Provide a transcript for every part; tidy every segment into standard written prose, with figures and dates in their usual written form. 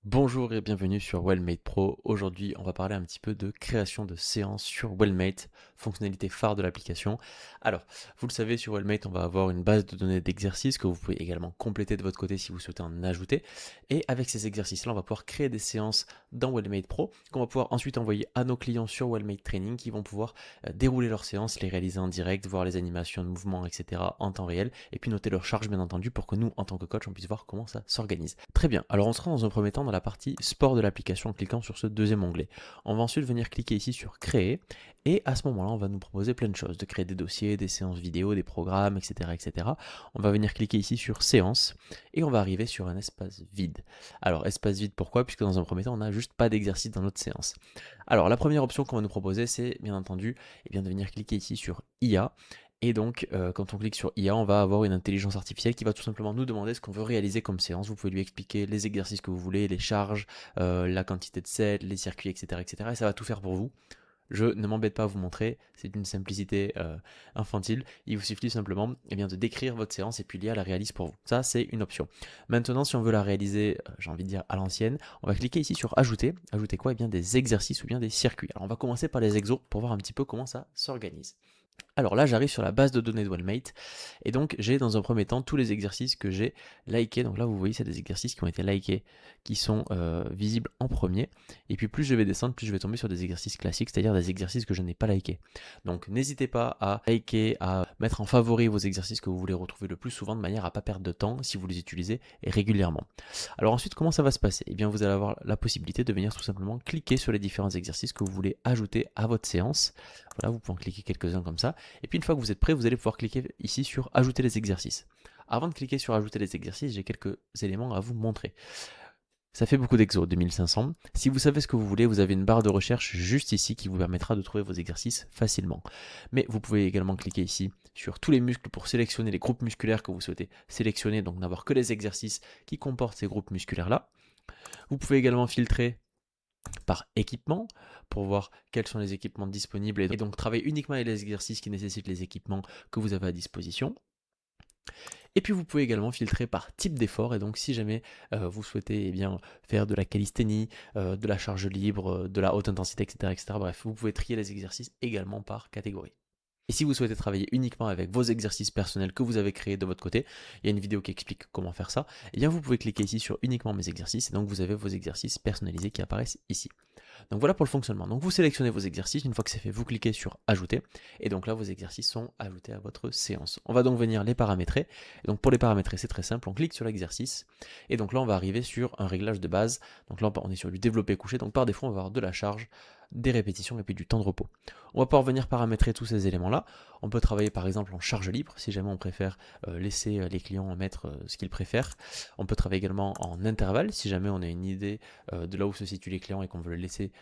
Bonjour et bienvenue sur Wellmate Pro. Aujourd'hui, on va parler un petit peu de création de séances sur Wellmate, fonctionnalité phare de l'application. Alors, vous le savez, sur Wellmate, on va avoir une base de données d'exercices que vous pouvez également compléter de votre côté si vous souhaitez en ajouter. Et avec ces exercices-là, on va pouvoir créer des séances dans Wellmate Pro qu'on va pouvoir ensuite envoyer à nos clients sur Wellmate Training qui vont pouvoir dérouler leurs séances, les réaliser en direct, voir les animations de mouvements, etc. en temps réel et puis noter leur charge bien entendu pour que nous, en tant que coach, on puisse voir comment ça s'organise. Très bien, alors on sera dans un premier temps dans la partie sport de l'application en cliquant sur ce deuxième onglet. On va ensuite venir cliquer ici sur créer et à ce moment-là on va nous proposer plein de choses, de créer des dossiers, des séances vidéo, des programmes, etc. etc. On va venir cliquer ici sur séance et on va arriver sur un espace vide. Alors espace vide pourquoi? Puisque dans un premier temps on n'a juste pas d'exercice dans notre séance. Alors la première option qu'on va nous proposer c'est bien entendu de venir cliquer ici sur IA. Et donc, quand on clique sur IA, on va avoir une intelligence artificielle qui va tout simplement nous demander ce qu'on veut réaliser comme séance. Vous pouvez lui expliquer les exercices que vous voulez, les charges, la quantité de sets, les circuits, etc., etc. Et ça va tout faire pour vous. Je ne m'embête pas à vous montrer, c'est d'une simplicité infantile. Il vous suffit simplement de décrire votre séance et puis l'IA la réalise pour vous. Ça, c'est une option. Maintenant, si on veut la réaliser, j'ai envie de dire à l'ancienne, on va cliquer ici sur ajouter. Ajouter quoi? Des exercices ou bien des circuits. Alors, on va commencer par les exos pour voir un petit peu comment ça s'organise. Alors là, j'arrive sur la base de données de Wellmate et donc j'ai dans un premier temps tous les exercices que j'ai likés. Donc là, vous voyez, c'est des exercices qui ont été likés, qui sont visibles en premier. Et puis plus je vais descendre, plus je vais tomber sur des exercices classiques, c'est-à-dire des exercices que je n'ai pas likés. Donc n'hésitez pas à liker, à mettre en favori vos exercices que vous voulez retrouver le plus souvent de manière à ne pas perdre de temps si vous les utilisez régulièrement. Alors ensuite, comment ça va se passer? Eh bien, vous allez avoir la possibilité de venir tout simplement cliquer sur les différents exercices que vous voulez ajouter à votre séance. Voilà, vous pouvez en cliquer quelques-uns comme ça. Et puis une fois que vous êtes prêt, vous allez pouvoir cliquer ici sur ajouter les exercices. Avant de cliquer sur ajouter les exercices, j'ai quelques éléments à vous montrer. Ça fait beaucoup d'exos, 2500. Si vous savez ce que vous voulez, vous avez une barre de recherche juste ici qui vous permettra de trouver vos exercices facilement. Mais vous pouvez également cliquer ici sur tous les muscles pour sélectionner les groupes musculaires que vous souhaitez sélectionner, donc n'avoir que les exercices qui comportent ces groupes musculaires-là. Vous pouvez également filtrer par équipement pour voir quels sont les équipements disponibles et donc travailler uniquement avec les exercices qui nécessitent les équipements que vous avez à disposition. Et puis vous pouvez également filtrer par type d'effort et donc si jamais vous souhaitez faire de la calisthénie, de la charge libre, de la haute intensité, etc. Bref, vous pouvez trier les exercices également par catégorie. Et si vous souhaitez travailler uniquement avec vos exercices personnels que vous avez créés de votre côté, il y a une vidéo qui explique comment faire ça, et bien vous pouvez cliquer ici sur uniquement mes exercices, et donc vous avez vos exercices personnalisés qui apparaissent ici. Donc voilà pour le fonctionnement. Donc vous sélectionnez vos exercices, une fois que c'est fait, vous cliquez sur ajouter, et donc là vos exercices sont ajoutés à votre séance. On va donc venir les paramétrer, et donc pour les paramétrer c'est très simple, on clique sur l'exercice, et donc là on va arriver sur un réglage de base, donc là on est sur du développé couché, donc par défaut on va avoir de la charge, des répétitions et puis du temps de repos. On va pouvoir venir paramétrer tous ces éléments-là. On peut travailler par exemple en charge libre, si jamais on préfère laisser les clients mettre ce qu'ils préfèrent. On peut travailler également en intervalle, si jamais on a une idée de là où se situent les clients et qu'on veut les laisser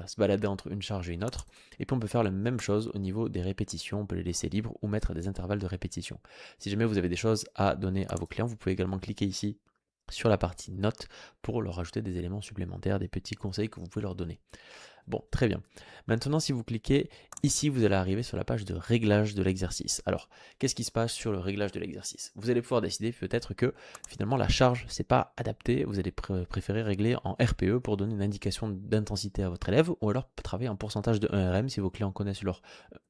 se balader entre une charge et une autre. Et puis on peut faire la même chose au niveau des répétitions, on peut les laisser libres ou mettre des intervalles de répétition. Si jamais vous avez des choses à donner à vos clients, vous pouvez également cliquer ici sur la partie notes pour leur ajouter des éléments supplémentaires, des petits conseils que vous pouvez leur donner. Bon, très bien. Maintenant, si vous cliquez ici, vous allez arriver sur la page de réglage de l'exercice. Alors, qu'est-ce qui se passe sur le réglage de l'exercice? Vous allez pouvoir décider peut-être que finalement la charge, c'est pas adapté. Vous allez préférer régler en RPE pour donner une indication d'intensité à votre élève, ou alors travailler en pourcentage de 1RM. Si vos clients connaissent leur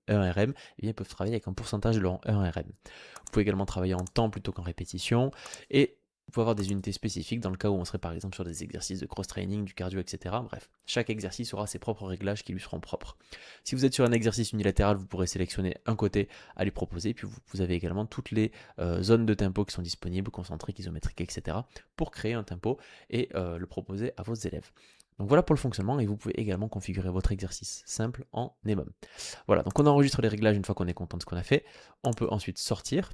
1RM, ils peuvent travailler avec un pourcentage de leur 1RM. Vous pouvez également travailler en temps plutôt qu'en répétition. Et vous pouvez avoir des unités spécifiques dans le cas où on serait par exemple sur des exercices de cross-training, du cardio, etc. Bref, chaque exercice aura ses propres réglages qui lui seront propres. Si vous êtes sur un exercice unilatéral, vous pourrez sélectionner un côté à lui proposer, puis vous avez également toutes les zones de tempo qui sont disponibles, concentriques, isométriques, etc. pour créer un tempo et le proposer à vos élèves. Donc voilà pour le fonctionnement et vous pouvez également configurer votre exercice simple en EMOM. Voilà, donc on enregistre les réglages une fois qu'on est content de ce qu'on a fait. On peut ensuite sortir.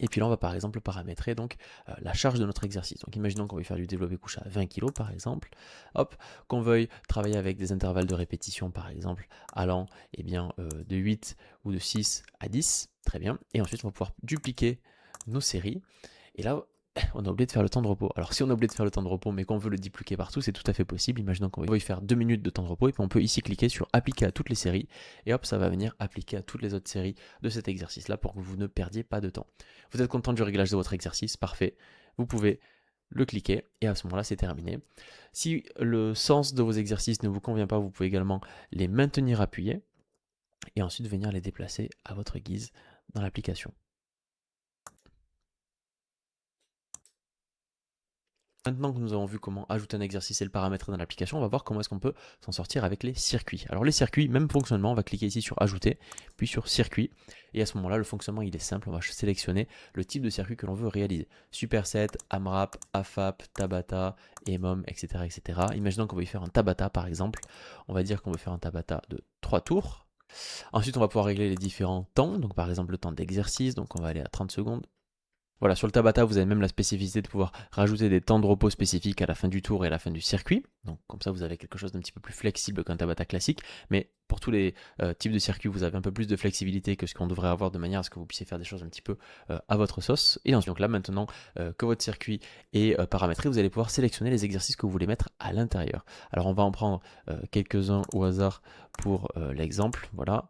Et puis là, on va par exemple paramétrer donc la charge de notre exercice. Donc imaginons qu'on veuille faire du développé couché à 20 kg par exemple, hop, qu'on veuille travailler avec des intervalles de répétition par exemple allant de 8 ou de 6 à 10, très bien. Et ensuite, on va pouvoir dupliquer nos séries. Et là, on a oublié de faire le temps de repos. Alors si on a oublié de faire le temps de repos mais qu'on veut le dupliquer partout, c'est tout à fait possible. Imaginons qu'on veuille faire 2 minutes de temps de repos et puis on peut ici cliquer sur appliquer à toutes les séries et hop, ça va venir appliquer à toutes les autres séries de cet exercice là pour que vous ne perdiez pas de temps. Vous êtes content du réglage de votre exercice, parfait. Vous pouvez le cliquer et à ce moment-là c'est terminé. Si le sens de vos exercices ne vous convient pas, vous pouvez également les maintenir appuyés et ensuite venir les déplacer à votre guise dans l'application. Maintenant que nous avons vu comment ajouter un exercice et le paramétrer dans l'application, on va voir comment est-ce qu'on peut s'en sortir avec les circuits. Alors les circuits, même fonctionnement, on va cliquer ici sur ajouter, puis sur circuit, et à ce moment-là, le fonctionnement il est simple, on va sélectionner le type de circuit que l'on veut réaliser. Superset, AMRAP, AFAP, Tabata, EMOM, etc. etc. Imaginons qu'on veut y faire un Tabata par exemple, on va dire qu'on veut faire un Tabata de 3 tours. Ensuite, on va pouvoir régler les différents temps, donc par exemple le temps d'exercice, donc on va aller à 30 secondes. Voilà, sur le Tabata, vous avez même la spécificité de pouvoir rajouter des temps de repos spécifiques à la fin du tour et à la fin du circuit. Donc comme ça, vous avez quelque chose d'un petit peu plus flexible qu'un Tabata classique. Mais pour tous les types de circuits, vous avez un peu plus de flexibilité que ce qu'on devrait avoir de manière à ce que vous puissiez faire des choses un petit peu à votre sauce. Et ensuite, donc là, maintenant que votre circuit est paramétré, vous allez pouvoir sélectionner les exercices que vous voulez mettre à l'intérieur. Alors on va en prendre quelques-uns au hasard pour l'exemple. Voilà.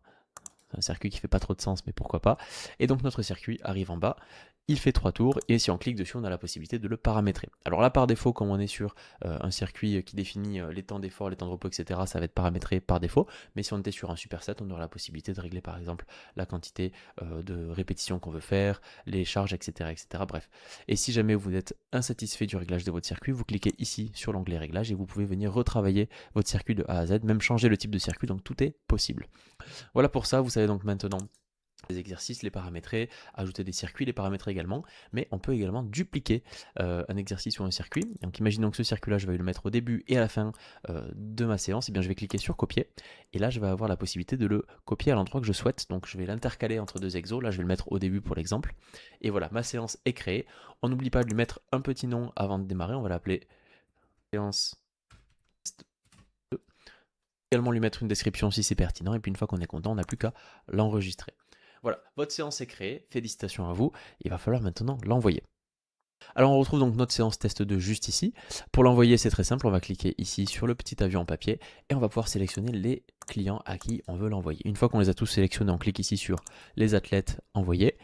C'est un circuit qui fait pas trop de sens, mais pourquoi pas. Et donc notre circuit arrive en bas, il fait 3 tours, et si on clique dessus, on a la possibilité de le paramétrer. Alors là, par défaut, comme on est sur un circuit qui définit les temps d'effort, les temps de repos, etc., ça va être paramétré par défaut, mais si on était sur un superset, on aura la possibilité de régler par exemple la quantité de répétitions qu'on veut faire, les charges, etc., etc., bref. Et si jamais vous êtes insatisfait du réglage de votre circuit, vous cliquez ici sur l'onglet réglages, et vous pouvez venir retravailler votre circuit de A à Z, même changer le type de circuit, donc tout est possible. Voilà pour ça, vous savez donc maintenant les exercices, les paramétrer, ajouter des circuits, les paramétrer également, mais on peut également dupliquer un exercice ou un circuit. Donc imaginons que ce circuit-là, je vais le mettre au début et à la fin de ma séance, et bien je vais cliquer sur copier, et là je vais avoir la possibilité de le copier à l'endroit que je souhaite, donc je vais l'intercaler entre deux exos, là je vais le mettre au début pour l'exemple, et voilà, ma séance est créée. On n'oublie pas de lui mettre un petit nom avant de démarrer, on va l'appeler séance, également lui mettre une description si c'est pertinent, et puis une fois qu'on est content, on n'a plus qu'à l'enregistrer. Voilà, votre séance est créée, félicitations à vous, il va falloir maintenant l'envoyer. Alors on retrouve donc notre séance test 2 juste ici. Pour l'envoyer, c'est très simple, on va cliquer ici sur le petit avion en papier et on va pouvoir sélectionner les clients à qui on veut l'envoyer. Une fois qu'on les a tous sélectionnés, on clique ici sur les athlètes envoyés.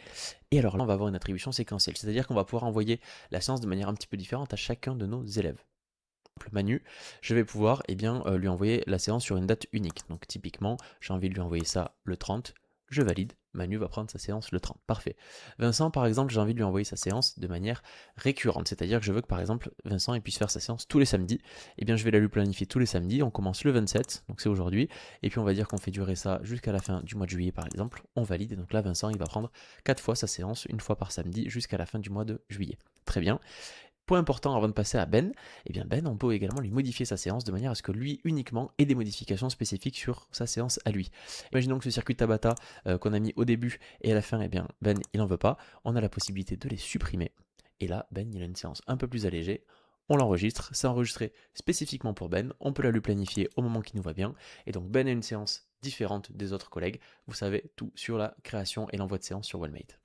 Et alors là, on va avoir une attribution séquentielle, c'est-à-dire qu'on va pouvoir envoyer la séance de manière un petit peu différente à chacun de nos élèves. Manu, je vais pouvoir lui envoyer la séance sur une date unique. Donc typiquement, j'ai envie de lui envoyer ça le 30, je valide, Manu va prendre sa séance le 30, parfait. Vincent par exemple, j'ai envie de lui envoyer sa séance de manière récurrente, c'est-à-dire que je veux que par exemple Vincent il puisse faire sa séance tous les samedis, et bien je vais la lui planifier tous les samedis, on commence le 27, donc c'est aujourd'hui, et puis on va dire qu'on fait durer ça jusqu'à la fin du mois de juillet par exemple, on valide, et donc là Vincent il va prendre 4 fois sa séance, une fois par samedi jusqu'à la fin du mois de juillet. Très bien. Point important avant de passer à Ben, eh bien Ben, on peut également lui modifier sa séance de manière à ce que lui uniquement ait des modifications spécifiques sur sa séance à lui. Imaginons que ce circuit Tabata qu'on a mis au début et à la fin, eh bien Ben il n'en veut pas, on a la possibilité de les supprimer. Et là, Ben il a une séance un peu plus allégée, on l'enregistre, c'est enregistré spécifiquement pour Ben, on peut la lui planifier au moment qui nous va bien, et donc Ben a une séance différente des autres collègues. Vous savez tout sur la création et l'envoi de séance sur Wellmate.